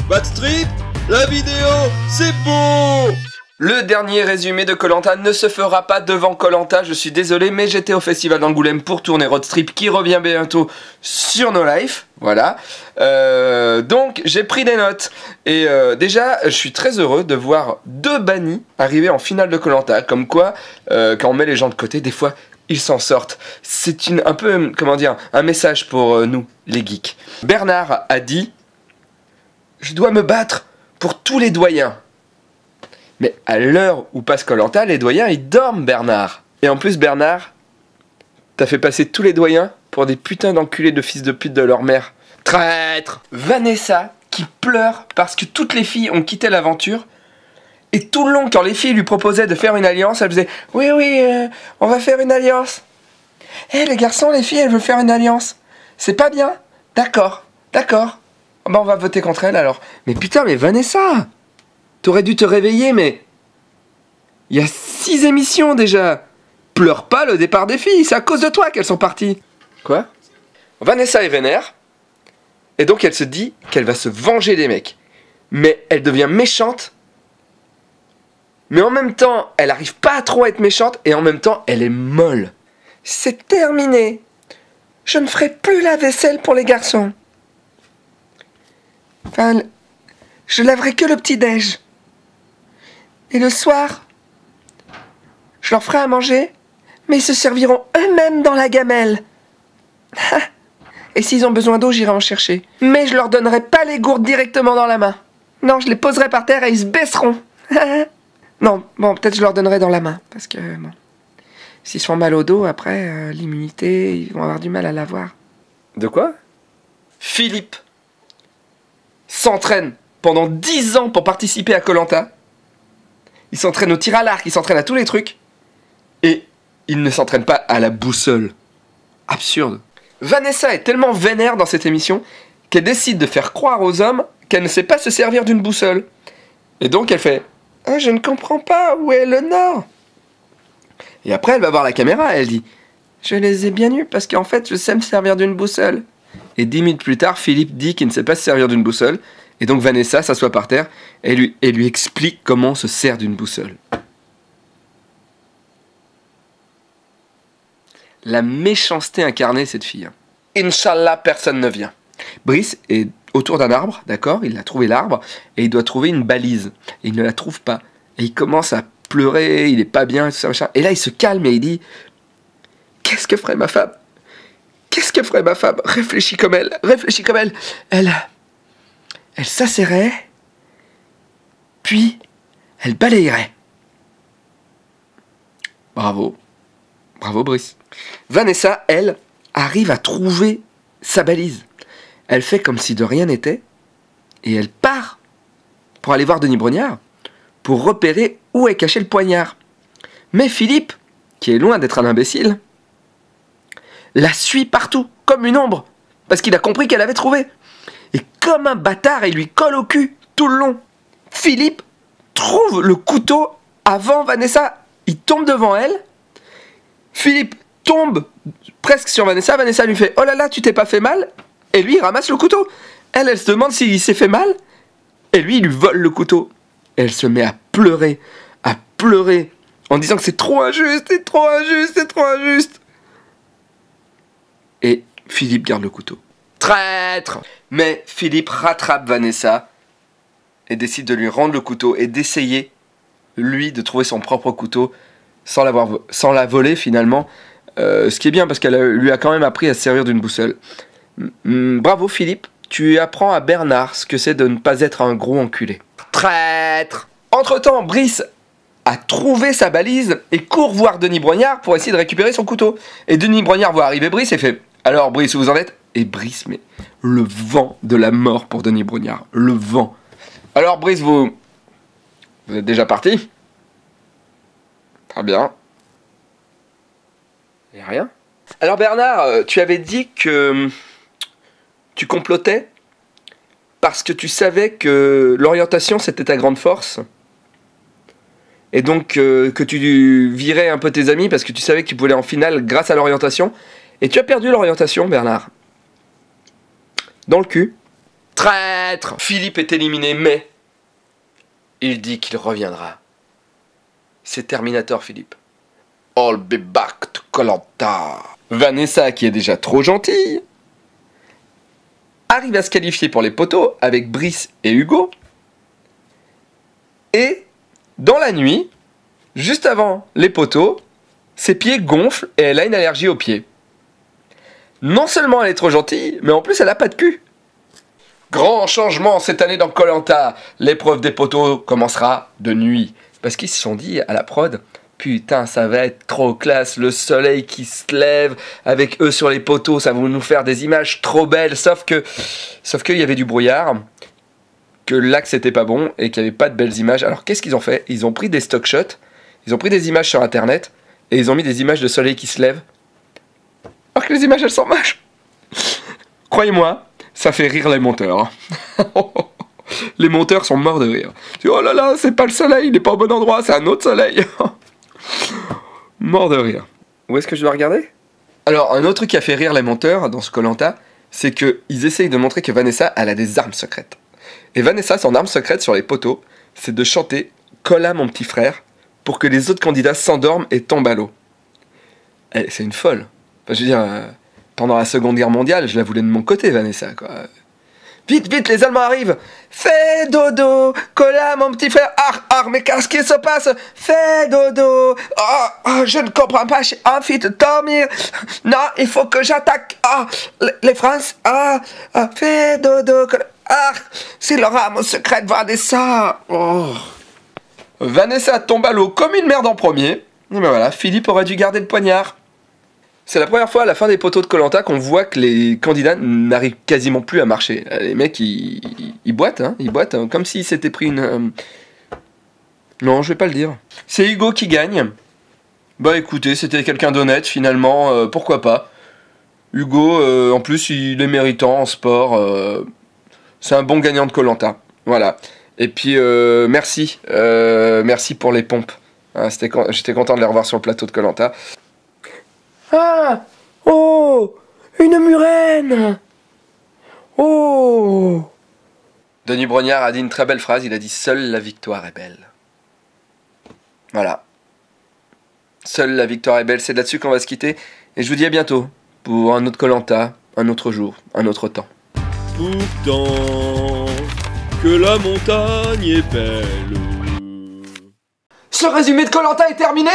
Bad Strip, la vidéo, c'est beau. Le dernier résumé de Koh Lanta ne se fera pas devant Koh Lanta, je suis désolé, mais j'étais au festival d'Angoulême pour tourner Road Strip qui revient bientôt sur No Life, voilà. Donc j'ai pris des notes et déjà je suis très heureux de voir 2 bannis arriver en finale de Koh Lanta, comme quoi quand on met les gens de côté, des fois ils s'en sortent. C'est un peu, comment dire, un message pour nous, les geeks. Bernard a dit « Je dois me battre pour tous les doyens ». Mais à l'heure où passe Koh Lanta, les doyens, ils dorment, Bernard. Et en plus, Bernard, t'as fait passer tous les doyens pour des putains d'enculés de fils de pute de leur mère. Traître! Vanessa, qui pleure parce que toutes les filles ont quitté l'aventure. Et tout le long, quand les filles lui proposaient de faire une alliance, elle faisait « Oui, on va faire une alliance. » Eh, les garçons, les filles, elles veulent faire une alliance. C'est pas bien? D'accord. On va voter contre elle, alors. Mais putain, mais Vanessa! T'aurais dû te réveiller, mais... Il y a 6 émissions, déjà. Pleure pas le départ des filles, c'est à cause de toi qu'elles sont parties. Quoi? Vanessa est vénère. Et donc elle se dit qu'elle va se venger des mecs. Mais elle devient méchante. Mais en même temps, elle arrive pas à trop être méchante. Et en même temps, elle est molle. C'est terminé. Je ne ferai plus la vaisselle pour les garçons. Enfin, je laverai que le petit-déj. Et le soir, je leur ferai à manger, mais ils se serviront eux-mêmes dans la gamelle. Et s'ils ont besoin d'eau, j'irai en chercher. Mais je leur donnerai pas les gourdes directement dans la main. Non, je les poserai par terre et ils se baisseront. Non, bon, peut-être je leur donnerai dans la main, parce que, bon, s'ils se font mal au dos, après, l'immunité, ils vont avoir du mal à l'avoir. De quoi? Philippe s'entraîne pendant 10 ans pour participer à Koh Lanta. Il s'entraîne au tir à l'arc, il s'entraîne à tous les trucs. Et il ne s'entraîne pas à la boussole. Absurde. Vanessa est tellement vénère dans cette émission qu'elle décide de faire croire aux hommes qu'elle ne sait pas se servir d'une boussole. Et donc elle fait « Ah, je ne comprends pas, où est le nord ?» Et après elle va voir la caméra et elle dit « Je les ai bien eus parce qu'en fait je sais me servir d'une boussole. » Et 10 minutes plus tard, Philippe dit qu'il ne sait pas se servir d'une boussole. Et donc Vanessa s'assoit par terre et lui explique comment on se sert d'une boussole. La méchanceté incarnée, cette fille. Inch'Allah, personne ne vient. Brice est autour d'un arbre, d'accord? Il a trouvé l'arbre et il doit trouver une balise. Et il ne la trouve pas. Et il commence à pleurer, il est pas bien, tout ça, machin. Et là, il se calme et il dit « Qu'est-ce que ferait ma femme? Qu'est-ce que ferait ma femme? Réfléchis comme elle, réfléchis comme elle. Elle s'asserrait, puis elle balayerait. » Bravo. Bravo, Brice. Vanessa, elle, arrive à trouver sa balise. Elle fait comme si de rien n'était, et elle part pour aller voir Denis Brognard, pour repérer où est caché le poignard. Mais Philippe, qui est loin d'être un imbécile, la suit partout, comme une ombre, parce qu'il a compris qu'elle avait trouvé. Et comme un bâtard, il lui colle au cul tout le long. Philippe trouve le couteau avant Vanessa. Il tombe devant elle. Philippe tombe presque sur Vanessa. Vanessa lui fait « Oh là là, tu t'es pas fait mal ?» Et lui, il ramasse le couteau. Elle se demande s'il s'est fait mal. Et lui, il lui vole le couteau. Et elle se met à pleurer, en disant que c'est trop injuste, c'est trop injuste, c'est trop injuste. Et Philippe garde le couteau. Traître! Mais Philippe rattrape Vanessa et décide de lui rendre le couteau et d'essayer, lui, de trouver son propre couteau sans la voler finalement. Ce qui est bien parce qu'elle lui a quand même appris à se servir d'une boussole. Bravo Philippe, tu apprends à Bernard ce que c'est de ne pas être un gros enculé. Traître! Entre-temps, Brice a trouvé sa balise et court voir Denis Brognard pour essayer de récupérer son couteau. Et Denis Brognard voit arriver Brice et fait « Alors Brice, où vous en êtes ?» Et Brice, mais le vent de la mort pour Denis Brognard. Le vent. Alors Brice, vous êtes déjà parti? Très bien. Il n'y a rien. Alors Bernard, tu avais dit que tu complotais parce que tu savais que l'orientation c'était ta grande force. Et donc que tu virais un peu tes amis parce que tu savais que tu pouvais aller en finale grâce à l'orientation. Et tu as perdu l'orientation, Bernard. Dans le cul. Traître! Philippe est éliminé, mais il dit qu'il reviendra. C'est Terminator, Philippe. I'll be back to Koh-Lanta. Vanessa, qui est déjà trop gentille, arrive à se qualifier pour les poteaux avec Brice et Hugo. Et dans la nuit, juste avant les poteaux, ses pieds gonflent et elle a une allergie aux pieds. Non seulement elle est trop gentille, mais en plus elle a pas de cul. Grand changement cette année dans Koh-Lanta. L'épreuve des poteaux commencera de nuit. Parce qu'ils se sont dit à la prod, putain ça va être trop classe, le soleil qui se lève avec eux sur les poteaux, ça va nous faire des images trop belles. Sauf qu'il y avait du brouillard, que l'axe était pas bon et qu'il n'y avait pas de belles images. Alors qu'est-ce qu'ils ont fait? Ils ont pris des stock shots, ils ont pris des images sur internet et ils ont mis des images de soleil qui se lève. Alors que les images elles sont moches. Croyez-moi, ça fait rire les monteurs. Les monteurs sont morts de rire. Oh là là, c'est pas le soleil, il est pas au bon endroit, c'est un autre soleil. Mort de rire. Où est-ce que je dois regarder? Alors, un autre truc qui a fait rire les monteurs dans ce Koh-Lanta, c'est qu'ils essayent de montrer que Vanessa, elle a des armes secrètes. Et Vanessa, son arme secrète sur les poteaux, c'est de chanter « Colla mon petit frère » pour que les autres candidats s'endorment et tombent à l'eau. C'est une folle. Enfin, je veux dire, pendant la Seconde Guerre mondiale, je la voulais de mon côté, Vanessa, quoi. Vite, vite, les Allemands arrivent! Fais dodo! Colla mon petit frère! Mais qu'est-ce qui se passe? Fais dodo! Je ne comprends pas, j'ai envie de dormir! Non, il faut que j'attaque! Les France! Fais dodo! C'est leur arme secrète, Vanessa! Vanessa tombe à l'eau comme une merde en premier. Et ben voilà, Philippe aurait dû garder le poignard. C'est la première fois à la fin des poteaux de Koh-Lanta qu'on voit que les candidats n'arrivent quasiment plus à marcher. Les mecs, ils boitent, hein, comme s'ils s'étaient pris une... Non, je vais pas le dire. C'est Hugo qui gagne. Bah écoutez, c'était quelqu'un d'honnête finalement, pourquoi pas. Hugo, en plus, il est méritant en sport. C'est un bon gagnant de Koh-Lanta. Voilà. Et puis, merci. Merci pour les pompes. Hein, j'étais content de les revoir sur le plateau de Koh-Lanta. Oh, une murène. Oh. Denis Brognard a dit une très belle phrase, il a dit « Seule la victoire est belle ». Voilà. Seule la victoire est belle, c'est là-dessus qu'on va se quitter. Et je vous dis à bientôt pour un autre Koh-Lanta, un autre jour, un autre temps. Pourtant que la montagne est belle. Ce résumé de Koh-Lanta est terminé.